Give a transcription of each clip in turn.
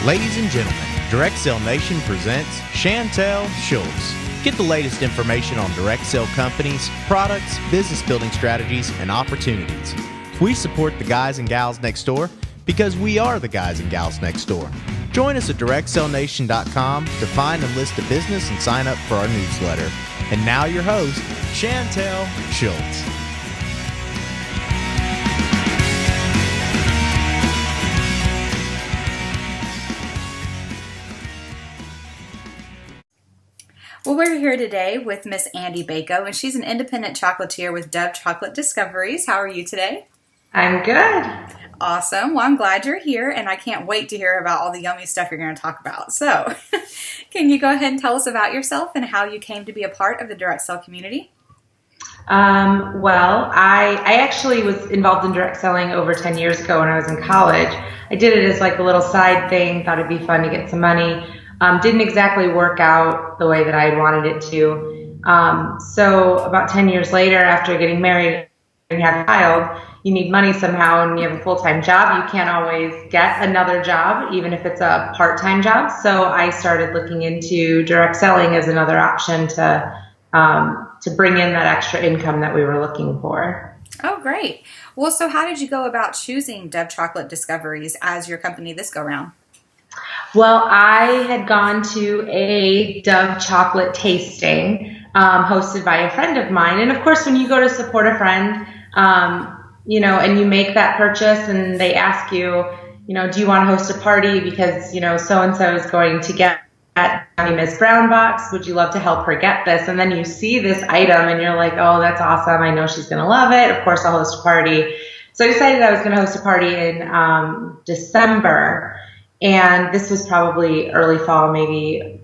Ladies and gentlemen, Direct Sell Nation presents Chantel Schultz. Get the latest information on direct sell companies, products, business building strategies, and opportunities. We support the guys and gals next door because we are the guys and gals next door. Join us at directsellnation.com to find and list a business and sign up for our newsletter. And now your host, Chantel Schultz. Well, we're here today with Miss Andrea Bako, and she's an independent chocolatier with Dove Chocolate Discoveries. How are you today? I'm good. Awesome. Well, I'm glad you're here, and I can't wait to hear about all the yummy stuff you're going to talk about. So, can you go ahead and tell us about yourself and how you came to be a part of the direct sell community? Well, I actually was involved in direct selling over 10 years ago when I was in college. I did it as like a little side thing, thought it'd be fun to get some money. Didn't exactly work out the way that I had wanted it to. So about 10 years later, after getting married and have a child, you need money somehow and you have a full-time job. You can't always get another job, even if it's a part-time job. So I started looking into direct selling as another option to bring in that extra income that we were looking for. Oh, great. Well, so how did you go about choosing Dove Chocolate Discoveries as your company this go-round? Well, I had gone to a Dove chocolate tasting hosted by a friend of mine. And of course, when you go to support a friend, and you make that purchase and they ask you, do you want to host a party because, so-and-so is going to get that Miss Brown box. Would you love to help her get this? And then you see this item and you're like, oh, that's awesome. I know she's going to love it. Of course, I'll host a party. So I decided I was going to host a party in December. And this was probably early fall, maybe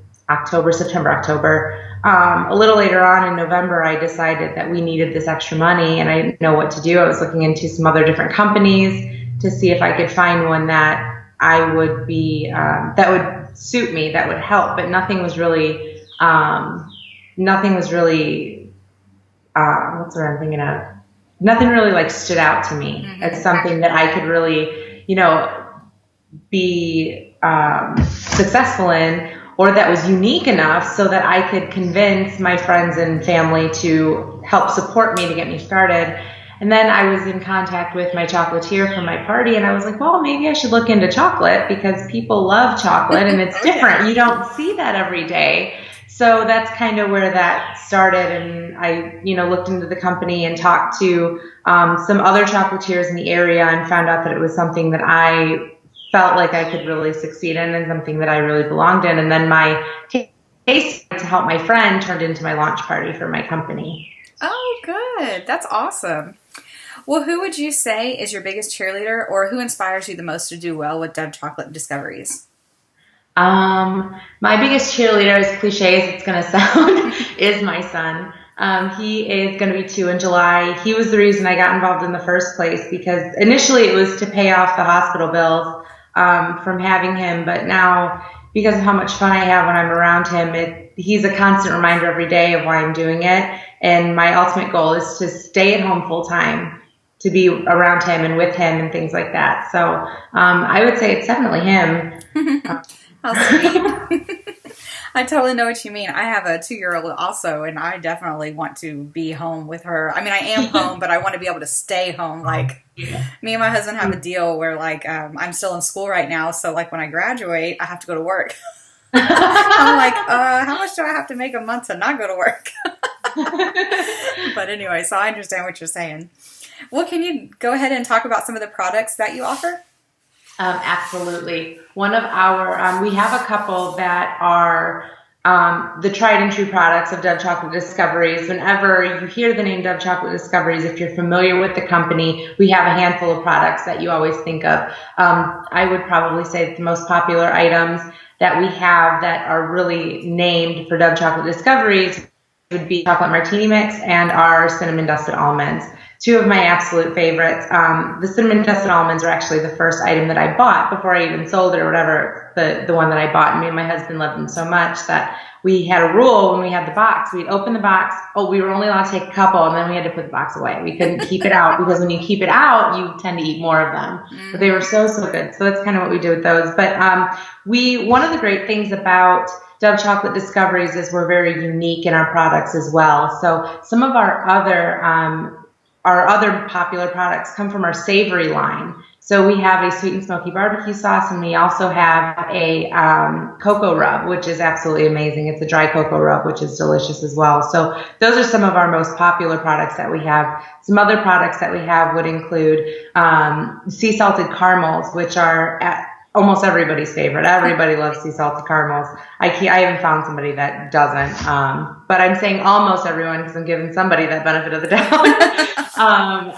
September, October. A little later on in November, I decided that we needed this extra money and I didn't know what to do. I was looking into some other different companies to see if I could find one that I would be, that would suit me, that would help. But nothing was really, what's the word I'm thinking of? Nothing really like stood out to me as something that I could really, be successful in, or that was unique enough so that I could convince my friends and family to help support me to get me started. And then I was in contact with my chocolatier from my party, and I was like, well, maybe I should look into chocolate because people love chocolate and it's different. You don't see that every day. So that's kind of where that started. And I, looked into the company and talked to some other chocolatiers in the area and found out that it was something that I felt like I could really succeed in and something that I really belonged in. And then my taste to help my friend turned into my launch party for my company. Oh, good. That's awesome. Well, who would you say is your biggest cheerleader or who inspires you the most to do well with Dove Chocolate Discoveries? My biggest cheerleader, as cliche as it's going to sound, is my son. He is going to be 2 in July. He was the reason I got involved in the first place because initially it was to pay off the hospital bills from having him. But now, because of how much fun I have when I'm around him, he's a constant reminder every day of why I'm doing it. And my ultimate goal is to stay at home full time, to be around him and with him and things like that. So I would say it's definitely him. How sweet. I totally know what you mean. I have a 2-year-old also, and I definitely want to be home with her. I mean, I am home, but I want to be able to stay home. Like, me and my husband have a deal where, I'm still in school right now, so, when I graduate, I have to go to work. I'm like, how much do I have to make a month to not go to work? But anyway, so I understand what you're saying. Well, can you go ahead and talk about some of the products that you offer? Absolutely. One of our, we have a couple that are the tried and true products of Dove Chocolate Discoveries. Whenever you hear the name Dove Chocolate Discoveries, if you're familiar with the company, we have a handful of products that you always think of. I would probably say that the most popular items that we have that are really named for Dove Chocolate Discoveries would be chocolate martini mix and our cinnamon dusted almonds. two of my absolute favorites. The cinnamon dusted almonds are actually the first item that I bought before I even sold it or whatever, the one that I bought. And me and my husband loved them so much that we had a rule when we had the box. We'd open the box. Oh, we were only allowed to take a couple, and then we had to put the box away. We couldn't keep it out because when you keep it out, you tend to eat more of them. But they were so good. So that's kind of what we do with those. But one of the great things about Dove Chocolate Discoveries is we're very unique in our products as well. So some of our other popular products come from our savory line. So we have a sweet and smoky barbecue sauce, and we also have a cocoa rub, which is absolutely amazing. It's a dry cocoa rub, which is delicious as well. So those are some of our most popular products that we have. Some other products that we have would include sea salted caramels, which are almost everybody's favorite. Everybody loves sea salted caramels. I haven't found somebody that doesn't. But I'm saying almost everyone because I'm giving somebody that benefit of the doubt.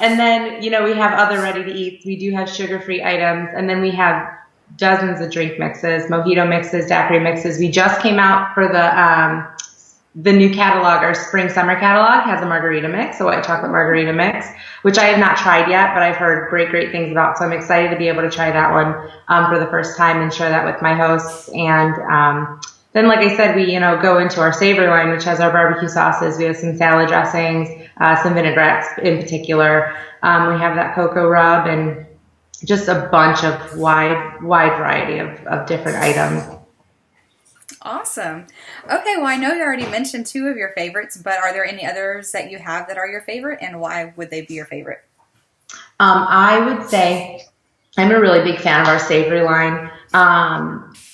And then, we have other ready to eat. We do have sugar-free items. And then we have dozens of drink mixes, mojito mixes, daiquiri mixes. We just came out for the new catalog. Our spring-summer catalog has a margarita mix, a white chocolate margarita mix, which I have not tried yet, but I've heard great things about. So I'm excited to be able to try that one for the first time and share that with my hosts. And then, like I said, we go into our savory line, which has our barbecue sauces. We have some salad dressings, some vinaigrettes in particular. We have that cocoa rub and just a bunch of wide variety of different items. Awesome. Okay, well, I know you already mentioned two of your favorites, but are there any others that you have that are your favorite, and why would they be your favorite? I would say I'm a really big fan of our savory line.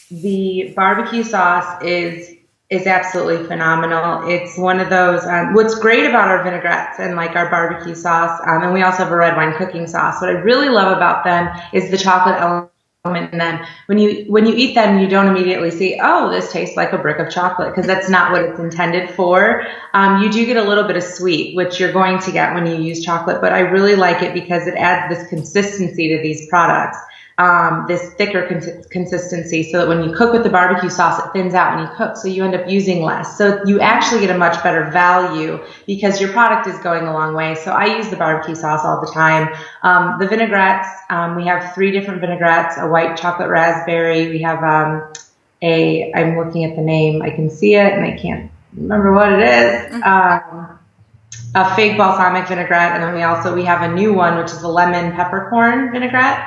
The barbecue sauce is absolutely phenomenal. It's one of those, what's great about our vinaigrettes and like our barbecue sauce, and we also have a red wine cooking sauce. What I really love about them is the chocolate element. And then when you eat them, you don't immediately see, oh, this tastes like a brick of chocolate, because that's not what it's intended for. You do get a little bit of sweet, which you're going to get when you use chocolate, but I really like it because it adds this consistency to these products, this thicker consistency, so that when you cook with the barbecue sauce, it thins out when you cook, so you end up using less. So you actually get a much better value because your product is going a long way. So I use the barbecue sauce all the time. The vinaigrettes, we have 3 different vinaigrettes, a white chocolate raspberry. We have I'm looking at the name. I can see it and I can't remember what it is. A fig balsamic vinaigrette, and then we have a new one, which is a lemon peppercorn vinaigrette.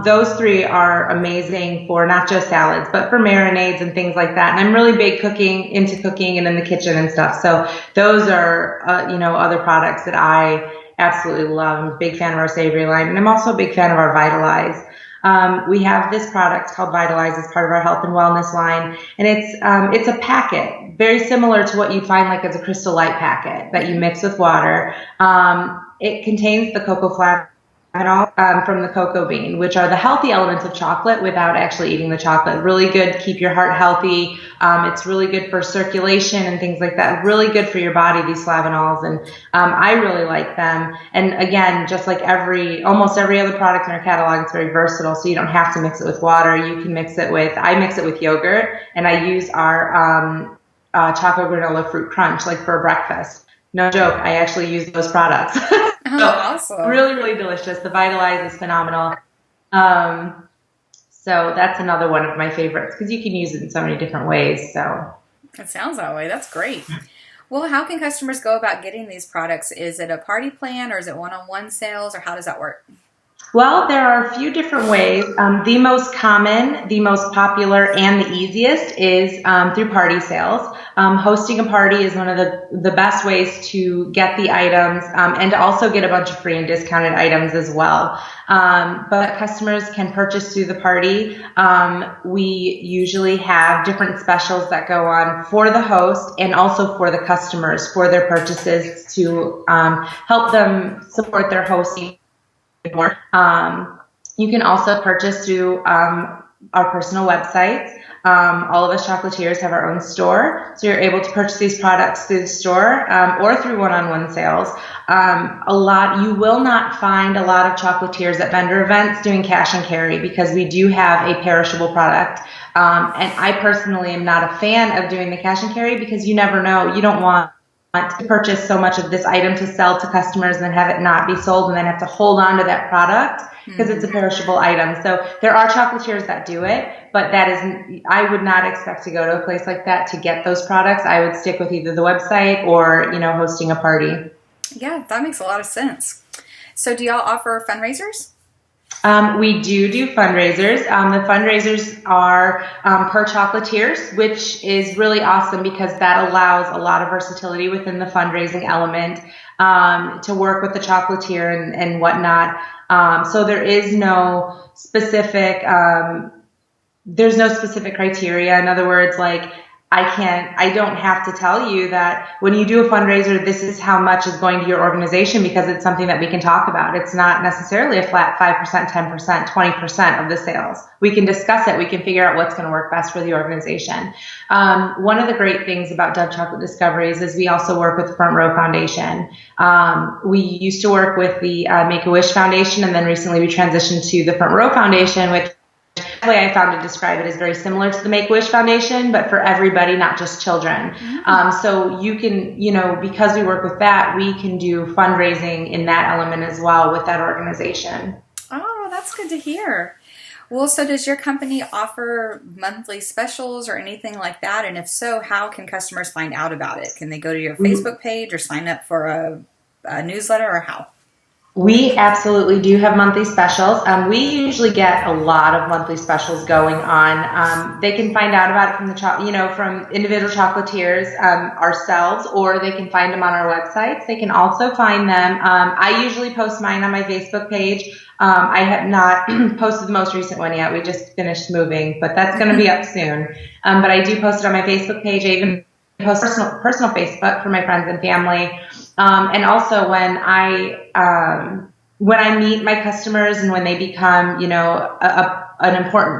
Those 3 are amazing for not just salads, but for marinades and things like that. And I'm really big into cooking and in the kitchen and stuff. So those are, other products that I absolutely love. I'm a big fan of our savory line, and I'm also a big fan of our Vitalize. We have this product called Vitalize as part of our health and wellness line, and it's a packet very similar to what you find like as a Crystal Light packet that you mix with water. It contains the cocoa flavanol from the cocoa bean, which are the healthy elements of chocolate without actually eating the chocolate. Really good to keep your heart healthy. It's really good for circulation and things like that. Really good for your body, these flavanols, and I really like them. And again, just like almost every other product in our catalog, it's very versatile, so you don't have to mix it with water. You can I mix it with yogurt, and I use our chocolate granola fruit crunch like for breakfast. No joke, I actually use those products. So, awesome. Really, really delicious. The Vitalize is phenomenal. So that's another one of my favorites because you can use it in so many different ways. So it sounds that way. That's great. Well, how can customers go about getting these products? Is it a party plan, or is it one-on-one sales, or how does that work? Well, there are a few different ways. The most common, the most popular, and the easiest is through party sales. Hosting a party is one of the best ways to get the items and to also get a bunch of free and discounted items as well. But customers can purchase through the party. We usually have different specials that go on for the host and also for the customers for their purchases to help them support their hosting more. You can also purchase through our personal websites. All of us chocolatiers have our own store, so you're able to purchase these products through the store or through one-on-one sales. You will not find a lot of chocolatiers at vendor events doing cash and carry because we do have a perishable product. And I personally am not a fan of doing the cash and carry because you never know. You don't want to purchase so much of this item to sell to customers and then have it not be sold and then have to hold on to that product because it's a perishable item. So there are chocolatiers that do it, but I would not expect to go to a place like that to get those products. I would stick with either the website or, hosting a party. Yeah, that makes a lot of sense. So do y'all offer fundraisers? We do fundraisers. The fundraisers are per Chocolatiers, which is really awesome because that allows a lot of versatility within the fundraising element to work with the chocolatier and whatnot. So there is no specific criteria. In other words, like I don't have to tell you that when you do a fundraiser, this is how much is going to your organization because it's something that we can talk about. It's not necessarily a flat 5%, 10%, 20% of the sales. We can discuss it. We can figure out what's going to work best for the organization. One of the great things about Dove Chocolate Discoveries is we also work with the Front Row Foundation. We used to work with the Make-A-Wish Foundation, and then recently we transitioned to the Front Row Foundation, which the way I found to describe it is very similar to the Make-A-Wish Foundation, but for everybody, not just children. So you can, because we work with that, we can do fundraising in that element as well with that organization. Oh, that's good to hear. Well, so does your company offer monthly specials or anything like that? And if so, how can customers find out about it? Can they go to your Facebook page or sign up for a newsletter, or how? We absolutely do have monthly specials. We usually get a lot of monthly specials going on. They can find out about it from from individual chocolatiers ourselves, or they can find them on our websites. They can also find them. I usually post mine on my Facebook page. I have not posted the most recent one yet. We just finished moving, but that's going to be up soon. But I do post it on my Facebook page. I even post personal Facebook for my friends and family. And also when I meet my customers and when they become,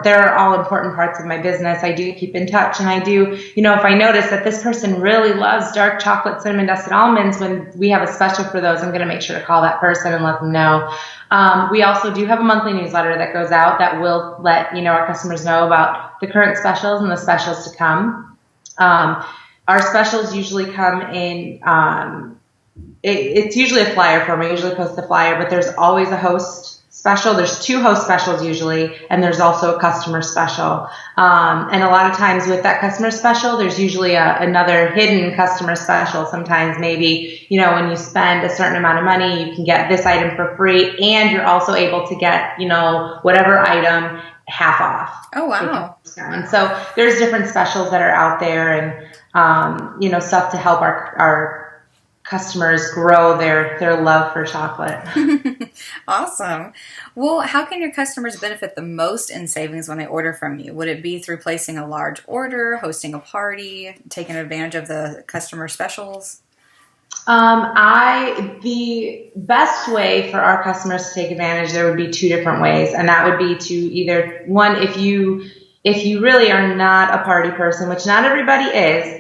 they're all important parts of my business. I do keep in touch, and I do, if I notice that this person really loves dark chocolate cinnamon dusted almonds, when we have a special for those, I'm going to make sure to call that person and let them know. We also do have a monthly newsletter that goes out that will let, our customers know about the current specials and the specials to come. Our specials usually come in, it's usually a flyer form. I usually post the flyer, but there's always a host special. There's 2 host specials usually, and there's also a customer special. And a lot of times with that customer special, there's usually another hidden customer special. Sometimes maybe, when you spend a certain amount of money, you can get this item for free, and you're also able to get, whatever item half off. Oh, wow. And so there's different specials that are out there, and, stuff to help our customers grow their love for chocolate. Awesome. Well, how can your customers benefit the most in savings when they order from you? Would it be through placing a large order, hosting a party, taking advantage of the customer specials? The best way for our customers to take advantage, there would be 2 different ways, and that would be to either, one, if you really are not a party person, which not everybody is,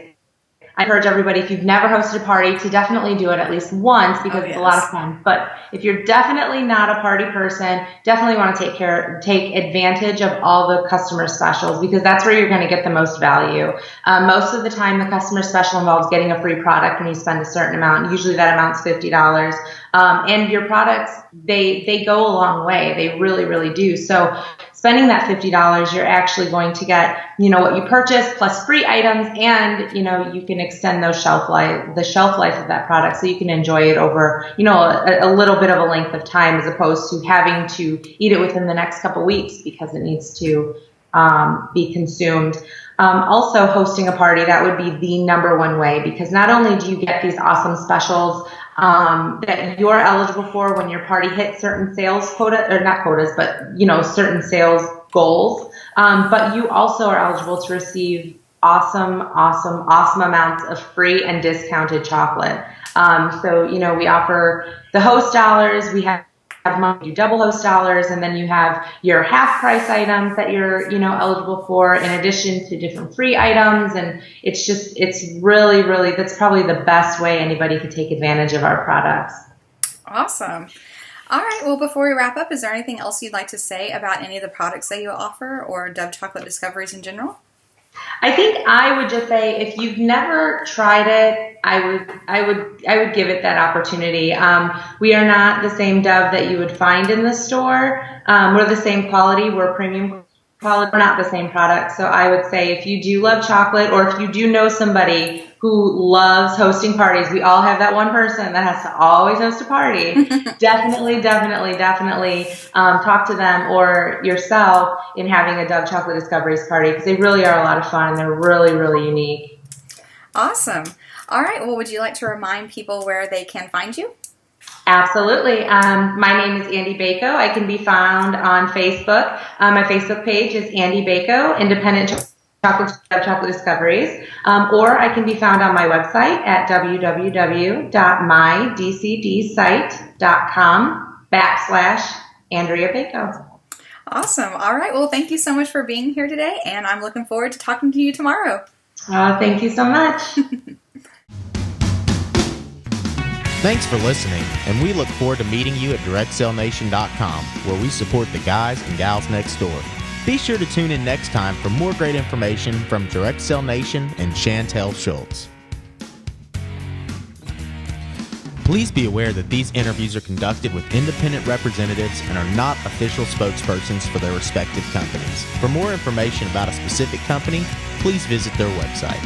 I encourage everybody, if you've never hosted a party, to definitely do it at least once because it's a lot of fun. But if you're definitely not a party person, definitely want to take advantage of all the customer specials because that's where you're going to get the most value. Most of the time, the customer special involves getting a free product when you spend a certain amount. Usually that amount's $50. And your products, they go a long way. They really, really do. So spending that $50, you're actually going to get, what you purchase plus free items, and, you can extend the shelf life of that product so you can enjoy it over, a little bit of a length of time as opposed to having to eat it within the next couple weeks because it needs to be consumed. Also hosting a party, that would be the number one way because not only do you get these awesome specials that you're eligible for when your party hits certain sales quota, or not quotas, but, certain sales goals. But you also are eligible to receive awesome amounts of free and discounted chocolate. So, we offer the host dollars. We have monthly double host dollars, and then you have your half price items that you're, eligible for in addition to different free items. And it's really, really, that's probably the best way anybody could take advantage of our products. Awesome. All right. Well, before we wrap up, is there anything else you'd like to say about any of the products that you offer or Dove Chocolate Discoveries in general? I think I would just say if you've never tried it, I would give it that opportunity. We are not the same dove that you would find in the store. We're the same quality. We're premium quality. We're not the same product. So I would say if you do love chocolate, or if you do know somebody who loves hosting parties, we all have that one person that has to always host a party. Definitely talk to them or yourself in having a Dove Chocolate Discoveries party, because they really are a lot of fun and they're really, really unique. Awesome. All right. Well, would you like to remind people where they can find you? Absolutely. My name is Andrea Bako. I can be found on Facebook. My Facebook page is Andrea Bako, Independent Chocolate Discoveries. Or I can be found on my website at www.mydcdsite.com/Andrea Bako. Awesome. All right. Well, thank you so much for being here today, and I'm looking forward to talking to you tomorrow. Thank you so much. Thanks for listening, and we look forward to meeting you at DirectSellNation.com, where we support the guys and gals next door. Be sure to tune in next time for more great information from Direct Sell Nation and Chantel Schultz. Please be aware that these interviews are conducted with independent representatives and are not official spokespersons for their respective companies. For more information about a specific company, please visit their website.